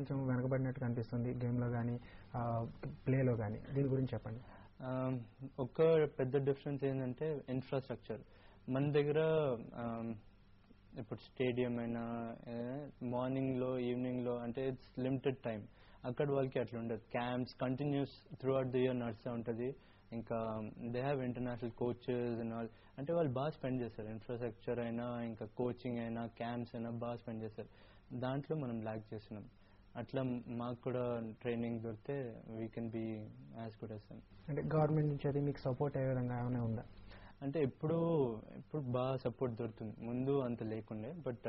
కొంచెం వెనకబడినట్టు కనిపిస్తుంది గేమ్లో కానీ ప్లేలో కానీ, దీని గురించి చెప్పండి. ఒక పెద్ద డిఫరెన్స్ ఏంటంటే ఇన్ఫ్రాస్ట్రక్చర్. మన దగ్గర ఇప్పుడు స్టేడియం అయినా మార్నింగ్లో ఈవినింగ్లో అంటే ఇట్స్ లిమిటెడ్ టైం. అక్కడ వాళ్ళకి అట్లా ఉండదు. Camps continuous through out the year నడుస్తూ ఉంటుంది. ఇంకా they have international coaches and all. అంటే వాళ్ళు బాగా స్పెండ్ చేస్తారు. ఇన్ఫ్రాస్ట్రక్చర్ అయినా ఇంకా కోచింగ్ అయినా క్యాంప్స్ అయినా బాగా స్పెండ్ చేస్తారు. దాంట్లో మనం ల్యాక్ చేస్తున్నాం. అట్లా మాకు కూడా ట్రైనింగ్ దొరికితే we can be as good as them. అంటే గవర్నమెంట్ నుంచి అది మీకు సపోర్ట్ అయ్యే విధంగా ఏమైనా ఉందా? అంటే ఇప్పుడు బాగా సపోర్ట్ దొరుకుతుంది. ముందు అంత లేకుండే. But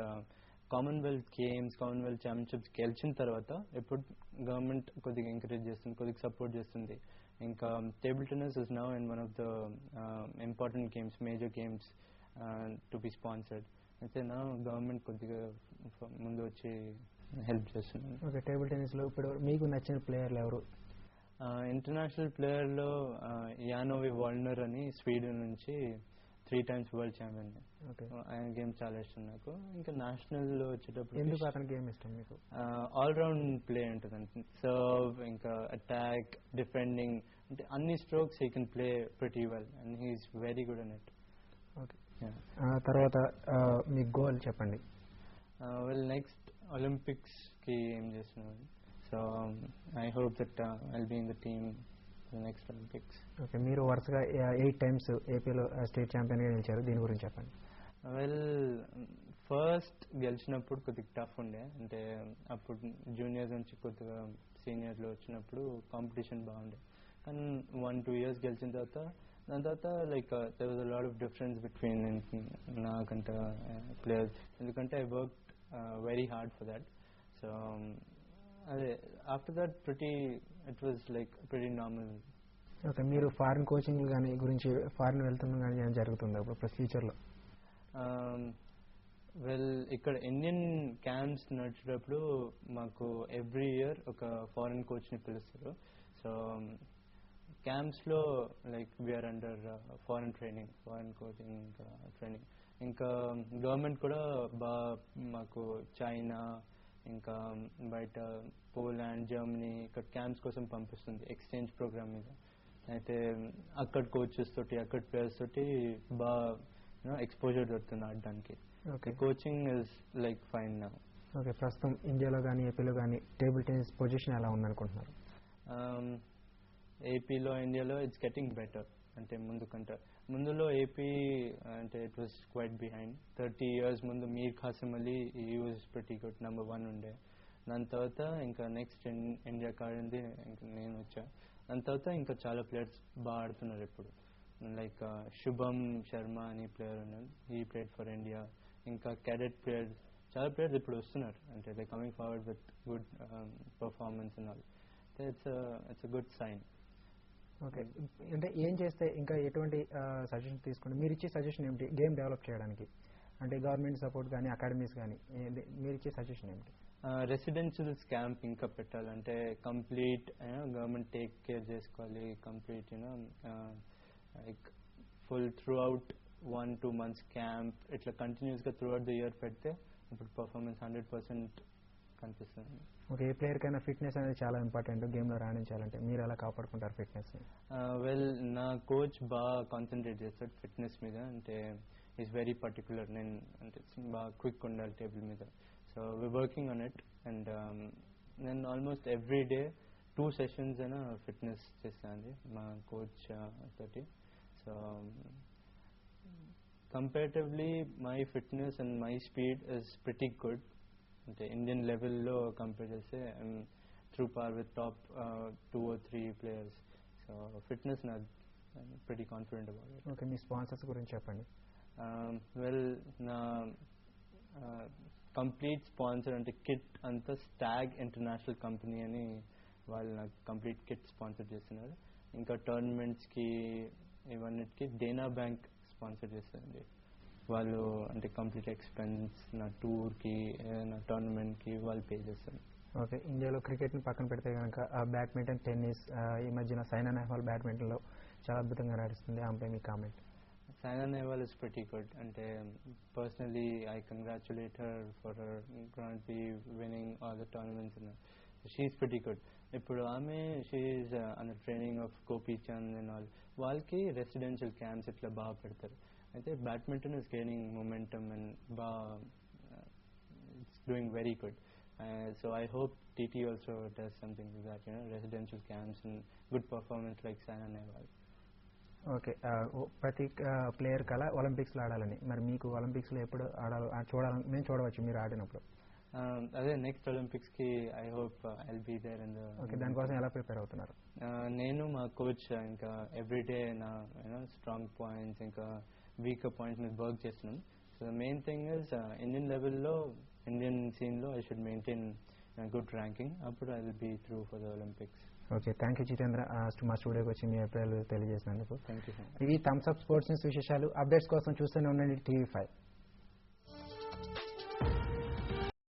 Commonwealth games, Commonwealth championships గెలిచిన తర్వాత ఇప్పుడు గవర్నమెంట్ కొద్దిగా ఎంకరేజ్ చేస్తుంది, కొద్దిగా సపోర్ట్ చేస్తుంది. ఇంకా table tennis is now in one of the important games, major games to be sponsored. అయితే నా గవర్నమెంట్ కొద్దిగా ముందు వచ్చి హెల్ప్ చేస్తుంది. ఓకే, టేబుల్ టెన్నిస్లో ఇప్పుడు మీకు నచ్చిన ప్లేయర్లు ఎవరు? ఇంటర్నేషనల్ ప్లేయర్లో యానోవి వాల్నర్ అని స్వీడన్ నుంచి 3 times వరల్డ్ ఛాంపియన్. ఆయన గేమ్ చాలా ఇష్టం నాకు. ఇంకా నేషనల్లో వచ్చేటప్పుడు ఎందుకు అతని గేమ్ ఇష్టం మీకు? ఆల్రౌండ్ ప్లే ఉంటుంది. సర్వ్, ఇంకా అటాక్, డిఫెండింగ్, అంటే అన్ని strokes he can play pretty well and he is very good on it. Okay, తర్వాత మీ గోల్ చెప్పండి. వెల్ నెక్స్ట్ ఒలింపిక్స్కి ఏం చేస్తున్నాను. So I hope that I'll be in the team for the next Olympics. Okay, మీరు వరుసగా 8 times ఏపీలో state ఛాంపియన్గా నిలిచారు. దీని గురించి చెప్పండి. వెల్ ఫస్ట్ గెలిచినప్పుడు కొద్దిగా టఫ్ ఉండే. అంటే అప్పుడు జూనియర్స్ నుంచి కొద్దిగా సీనియర్లో వచ్చినప్పుడు కాంపిటీషన్ బాగుండే. కానీ 1-2 years గెలిచిన తర్వాత దాని తర్వాత like there was a lot of difference between నాకంట ప్లేయర్స్. ఎందుకంటే I worked very hard for that. So అదే after that it was like pretty normal. Okay, మీరు ఫారిన్ కోచింగ్ కానీ గురించి ఫారిన్ వెళ్తున్నా కానీ ఏమైనా జరుగుతుందా ఇప్పుడు ఫ్యూచర్లో? వెల్ ఇక్కడ ఇండియన్ క్యాంప్స్ నడిచేటప్పుడు మాకు ఎవ్రీ ఇయర్ ఒక ఫారిన్ కోచ్ని పిలుస్తారు. సో క్యాంప్స్లో like we're under foreign training, foreign coaching training. ఇంకా గవర్నమెంట్ కూడా బాగా మాకు చైనా, ఇంకా బయట పోలాండ్, జర్మనీ ఇక్కడ క్యాంప్స్ కోసం పంపిస్తుంది ఎక్స్చేంజ్ ప్రోగ్రామ్ మీద. అయితే అక్కడ కోచెస్ తోటి, అక్కడ ప్లేయర్స్ తోటి బాగా ఎక్స్పోజర్ దొరుకుతుంది ఆడడానికి. Okay, coaching is like fine now. Okay, ప్రస్తుతం ఇండియాలో కానీ ఏపీలో కానీ టేబుల్ టెన్నిస్ పొజిషన్ ఎలా ఉందనుకుంటున్నారు? ఏపీలో, ఇండియాలో ఇట్స్ గెటింగ్ బెటర్. అంటే ముందులో ఏపీ అంటే it was quite behind. 30 years ముందు మీర్ ఖాసిం అలీ ఈ వాజ్ ప్రిటీ గుడ్, నెంబర్ 1 ఉండే. దాని తర్వాత ఇంకా నెక్స్ట్ ఇండియా కాడింది, ఇంకా నేను వచ్చా. దాని తర్వాత ఇంకా చాలా ప్లేయర్స్ బాగా ఆడుతున్నారు ఇప్పుడు. లైక్ శుభం శర్మ అని ప్లేయర్ ఉన్నాడు, హీ ప్లేడ్ ఫర్ ఇండియా. ఇంకా క్యాడెట్ ప్లేయర్స్, చాలా ప్లేయర్స్ ఇప్పుడు వస్తున్నారు. అంటే they coming forward with good performance and all. It's a good sign. Okay, అంటే ఏం చేస్తే ఇంకా ఎటువంటి సజెషన్ తీసుకోండి? మీరు ఇచ్చే సజెషన్ ఏమిటి గేమ్ డెవలప్ చేయడానికి? అంటే గవర్నమెంట్ సపోర్ట్ కానీ అకాడమీస్ కానీ మీరు ఇచ్చే సజెషన్ ఏమిటి? రెసిడెన్షియల్స్ క్యాంప్ ఇంకా పెట్టాలంటే కంప్లీట్ గవర్నమెంట్ టేక్ కేర్ చేసుకోవాలి. Complete like full through out 1-2 months camp ఇట్లా కంటిన్యూస్గా త్రూ అవుట్ ద ఇయర్ పెడితే ఇప్పుడు పర్ఫార్మెన్స్ 100% కనిపిస్తుంది. ఓకే, ఏ ప్లేయర్కైనా ఫిట్నెస్ అనేది చాలా ఇంపార్టెంట్ గేమ్లో రాణించాలంటే. మీరు ఎలా కాపాడుకుంటారు ఫిట్నెస్ని? వెల్ నా కోచ్ బాగా కాన్సన్ట్రేట్ చేస్తాడు ఫిట్నెస్ మీద. అంటే ఈజ్ వెరీ పర్టికులర్. నేను అంటే బాగా క్విక్ ఉండాలి టేబుల్ మీద. So we working on it. And నేను ఆల్మోస్ట్ ఎవ్రీ డే 2 sessions అయినా ఫిట్నెస్ చేస్తాను మా కోచ్ తోటి. So comparatively my fitness and my speed is pretty good. అంటే ఇండియన్ లెవెల్లో కంపేర్ చేస్తే I'm through par with top 2 or 3 players. So fitness నా pretty confident about it. Okay, మీ sponsors గురించి చెప్పండి. వెల్ నా కంప్లీట్ స్పాన్సర్ అంటే కిట్ అంతా స్టాగ్ ఇంటర్నేషనల్ కంపెనీ అని వాళ్ళు నాకు కంప్లీట్ కిట్ స్పాన్సర్ చేస్తున్నారు. ఇంకా టోర్నమెంట్స్కి ఇవన్నిటికి దేనా బ్యాంక్ స్పాన్సర్ చేస్తుంది. వాళ్ళు అంటే కంప్లీట్ ఎక్స్పెన్స్ నా టూర్కి, నా టోర్నమెంట్కి వాళ్ళు పే చేస్తారు. ఓకే, ఇండియాలో క్రికెట్ని పక్కన పెడితే కనుక బ్యాడ్మింటన్, టెన్నిస్ ఈ మధ్యన సైనా నెహ్వాల్ బ్యాడ్మింటన్లో చాలా అద్భుతంగా నడుస్తుంది. ఆమెపై మీ comment? Saina Nehwal is pretty good. And personally, I congratulate her for her currently winning all the tournaments. She's pretty good. ఇప్పుడు ఆమె she's under training of Gopi Chand and all. వాళ్ళకి రెసిడెన్షియల్ క్యాంప్స్ ఇట్లా బాగా పెడతారు. అయితే badminton is gaining momentum and బాగా it's doing very good. So I hope TT also does something like that, residential camps and good performance like Saina Nehwal. Okay, ప్రతి player కల ఒలింపిక్స్లో ఆడాలని. మరి మీకు ఒలింపిక్స్లో ఎప్పుడు ఆడాలి మేము చూడవచ్చు మీరు ఆడినప్పుడు? అదే నెక్స్ట్ ఒలింపిక్స్కి I hope I'll be there in the. Okay, దానికోసం ఎలా ప్రిపేర్ అవుతున్నారు? నేను మా కోచ్ ఇంకా ఎవ్రీడే నా స్ట్రాంగ్ పాయింట్స్ ఇంకా వీకర్ పాయింట్స్ మీద వర్క్ చేస్తున్నాం. So the main thing is Indian లెవెల్లో ఇండియన్ సీన్లో I should maintain good ranking. అప్పుడు I will be through for the Olympics. Okay, thank you Jitendra మా స్టూడియోకి వచ్చి మీ అభిప్రాయాలు తెలియజేసినందుకు. Thank you. ఇవి థమ్స్ అప్ స్పోర్ట్స్ న్యూస్ విశేషాలు. అప్డేట్స్ కోసం చూస్తూనే ఉండండి TV5.